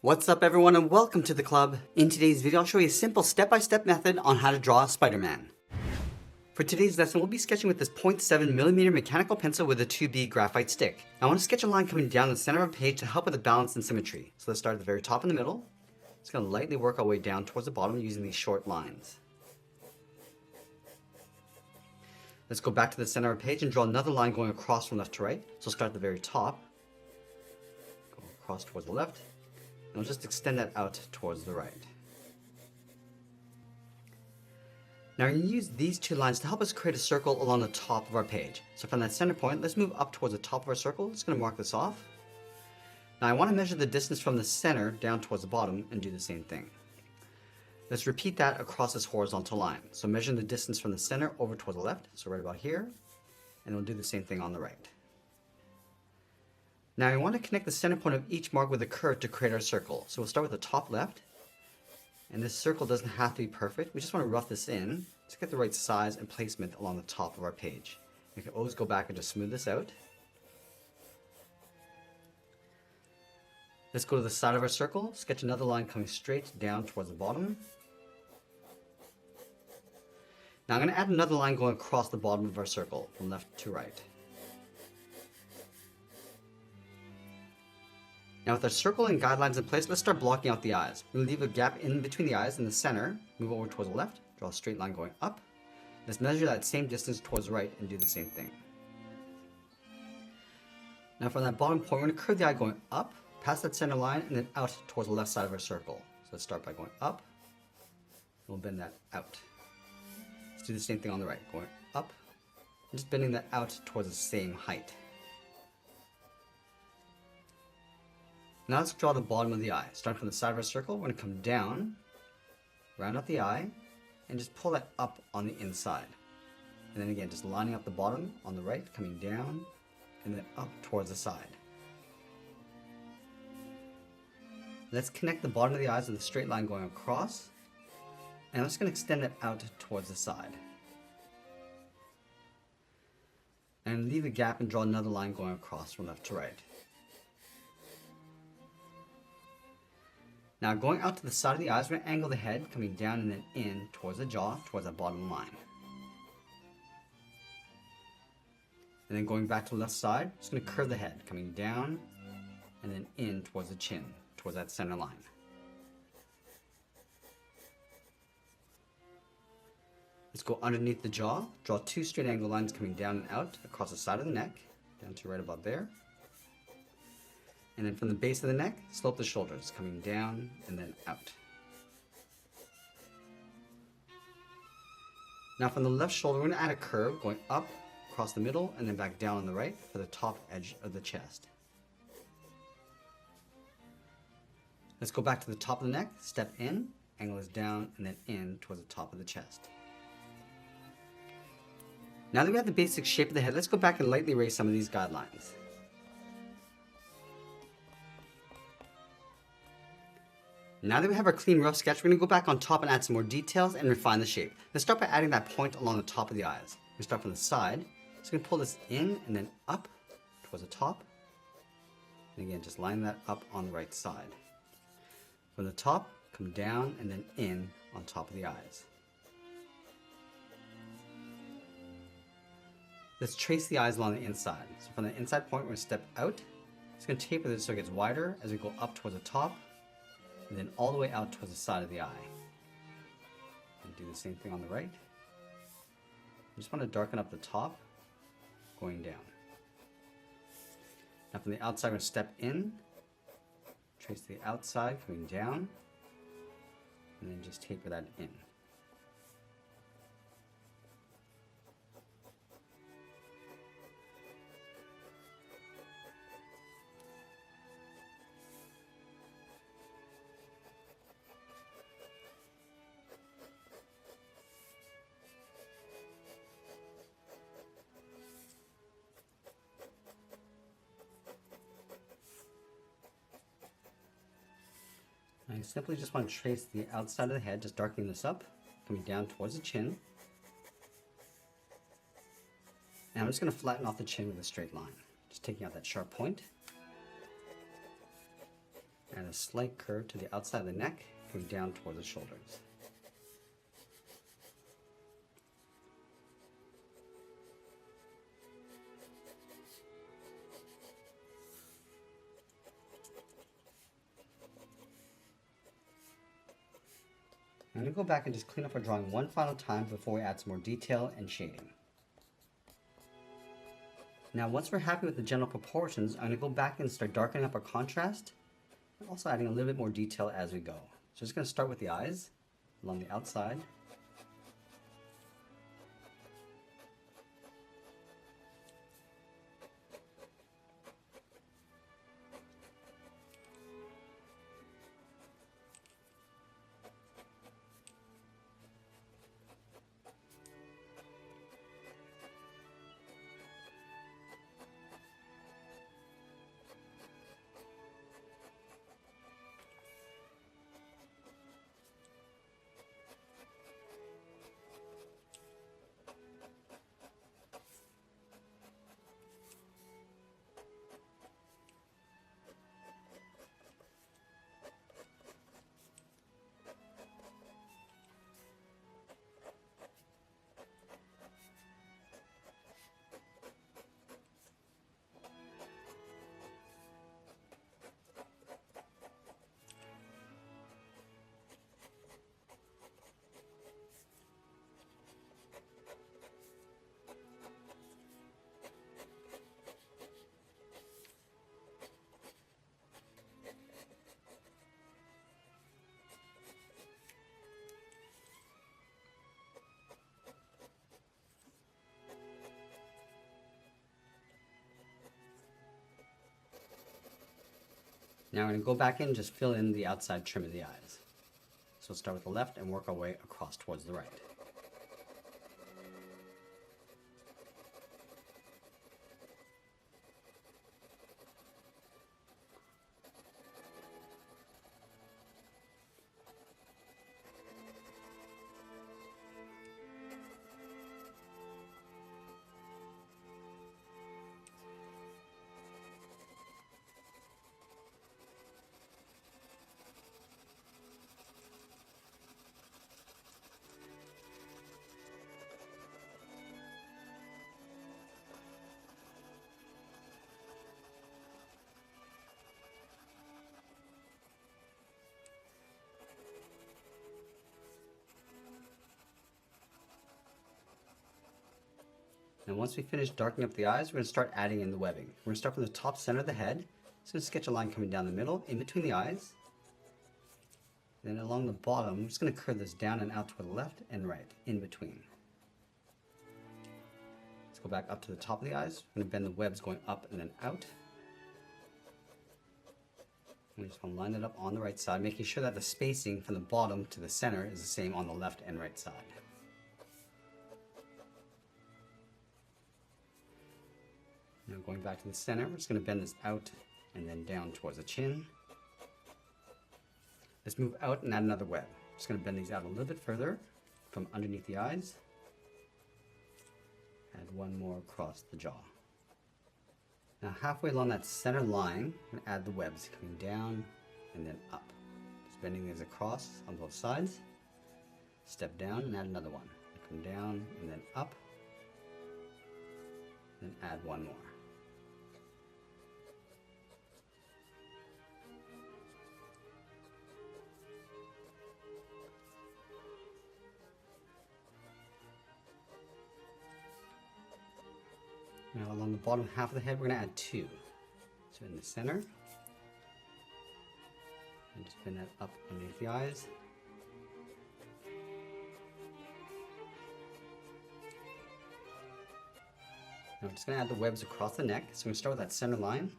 What's up everyone and welcome to the club. In today's video I'll show you a simple step-by-step method on how to draw Spider-Man. For today's lesson we'll be sketching with this 0.7mm mechanical pencil with a 2B graphite stick. I want to sketch a line coming down the center of a page to help with the balance and symmetry. So let's start at the very top in the middle. Just going to lightly work our way down towards the bottom using these short lines. Let's go back to the center of the page and draw another line going across from left to right. So start at the very top, go across towards the left, and I'll just extend that out towards the right. Now we're going to use these two lines to help us create a circle along the top of our page. So from that center point, let's move up towards the top of our circle. Just going to mark this off. Now I want to measure the distance from the center down towards the bottom and do the same thing. Let's repeat that across this horizontal line. So measure the distance from the center over towards the left, so right about here, and we'll do the same thing on the right. Now I want to connect the center point of each mark with a curve to create our circle. So we'll start with the top left, and this circle doesn't have to be perfect. We just want to rough this in to get the right size and placement along the top of our page. You can always go back and just smooth this out. Let's go to the side of our circle, sketch another line coming straight down towards the bottom. Now I'm going to add another line going across the bottom of our circle from left to right. Now with our circle and guidelines in place, let's start blocking out the eyes. We're going to leave a gap in between the eyes in the center, move over towards the left, draw a straight line going up. Let's measure that same distance towards the right and do the same thing. Now from that bottom point, we're going to curve the eye going up, past that center line, and then out towards the left side of our circle. So let's start by going up, and we'll bend that out. Let's do the same thing on the right, going up, and just bending that out towards the same height. Now let's draw the bottom of the eye. Starting from the side of our circle, we're going to come down, round out the eye, and just pull that up on the inside. And then again, just lining up the bottom on the right, coming down, and then up towards the side. Let's connect the bottom of the eyes with a straight line going across, and I'm just going to extend it out towards the side. And leave a gap and draw another line going across from left to right. Now going out to the side of the eyes, we're going to angle the head, coming down and then in towards the jaw, towards that bottom line. And then going back to the left side, just going to curve the head, coming down and then in towards the chin, towards that center line. Let's go underneath the jaw, draw two straight angle lines coming down and out across the side of the neck, down to right about there. And then from the base of the neck, slope the shoulders, coming down and then out. Now from the left shoulder, we're going to add a curve going up across the middle and then back down on the right for the top edge of the chest. Let's go back to the top of the neck, step in, angle this down and then in towards the top of the chest. Now that we have the basic shape of the head, let's go back and lightly erase some of these guidelines. Now that we have our clean rough sketch, we're going to go back on top and add some more details and refine the shape. Let's start by adding that point along the top of the eyes. We start from the side. Just going to pull this in and then up towards the top. And again, just line that up on the right side. From the top, come down and then in on top of the eyes. Let's trace the eyes along the inside. So from the inside point, we're going to step out. It's going to taper this so it gets wider as we go up towards the top. And then all the way out towards the side of the eye. And do the same thing on the right. You just want to darken up the top, going down. Now from the outside, we're going to step in, trace the outside, coming down, and then just taper that in. I simply just want to trace the outside of the head, just darkening this up, coming down towards the chin. And I'm just going to flatten off the chin with a straight line, just taking out that sharp point. Add a slight curve to the outside of the neck, coming down towards the shoulders. I'm going to go back and just clean up our drawing one final time before we add some more detail and shading. Now once we're happy with the general proportions, I'm going to go back and start darkening up our contrast, and also adding a little bit more detail as we go. So I'm just going to start with the eyes along the outside. Now we're going to go back in and just fill in the outside trim of the eyes. So we'll start with the left and work our way across towards the right. And once we finish darkening up the eyes, we're going to start adding in the webbing. We're going to start from the top center of the head. So sketch a line coming down the middle, in between the eyes. Then along the bottom, I'm just going to curve this down and out to the left and right, in between. Let's go back up to the top of the eyes. I'm going to bend the webs going up and then out. We just want to line it up on the right side, making sure that the spacing from the bottom to the center is the same on the left and right side. Now going back to the center, we're just going to bend this out and then down towards the chin. Let's move out and add another web. Just going to bend these out a little bit further from underneath the eyes. Add one more across the jaw. Now halfway along that center line, I'm going to add the webs coming down and then up. Just bending these across on both sides. Step down and add another one. Come down and then up. Then add one more. Now along the bottom half of the head, we're going to add two. So in the center, and just bend that up underneath the eyes. Now we're just going to add the webs across the neck. So we're going to start with that center line.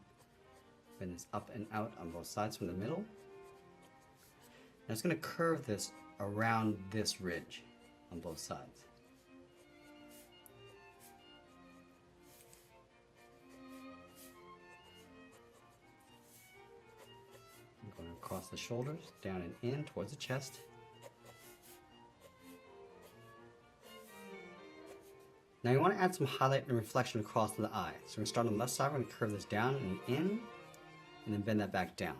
Bend this up and out on both sides from the middle. Now it's going to curve this around this ridge on both sides. Going across the shoulders, down and in towards the chest. Now you want to add some highlight and reflection across the eye. So we're going to start on the left side, we're going to curve this down and in, and then bend that back down.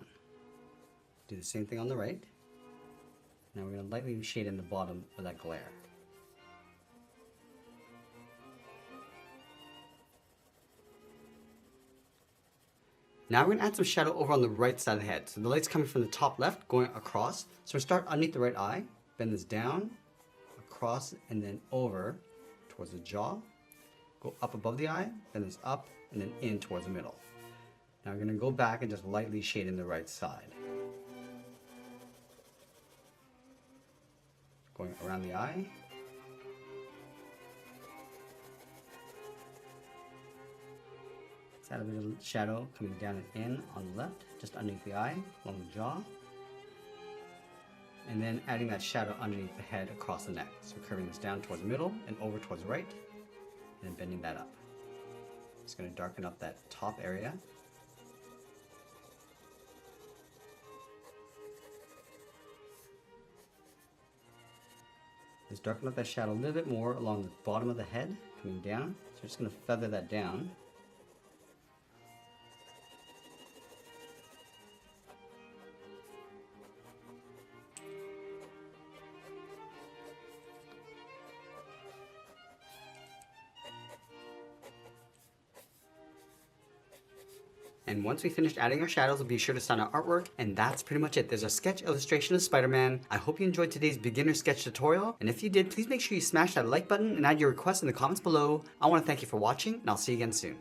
Do the same thing on the right. Now we're going to lightly shade in the bottom of that glare. Now we're going to add some shadow over on the right side of the head. So the light's coming from the top left, going across. So we start underneath the right eye, bend this down, across, and then over towards the jaw. Go up above the eye, bend this up, and then in towards the middle. Now we're going to go back and just lightly shade in the right side. Going around the eye. Let's add a bit of shadow coming down and in on the left, just underneath the eye, along the jaw. And then adding that shadow underneath the head across the neck. So curving this down towards the middle and over towards the right, and then bending that up. Just going to darken up that top area. Just darken up that shadow a little bit more along the bottom of the head, coming down. So we're just going to feather that down. And once we finished adding our shadows, we'll be sure to sign our artwork, and that's pretty much it. There's a sketch illustration of Spider-Man. I hope you enjoyed today's beginner sketch tutorial, and if you did, please make sure you smash that like button and add your requests in the comments below. I want to thank you for watching, and I'll see you again soon.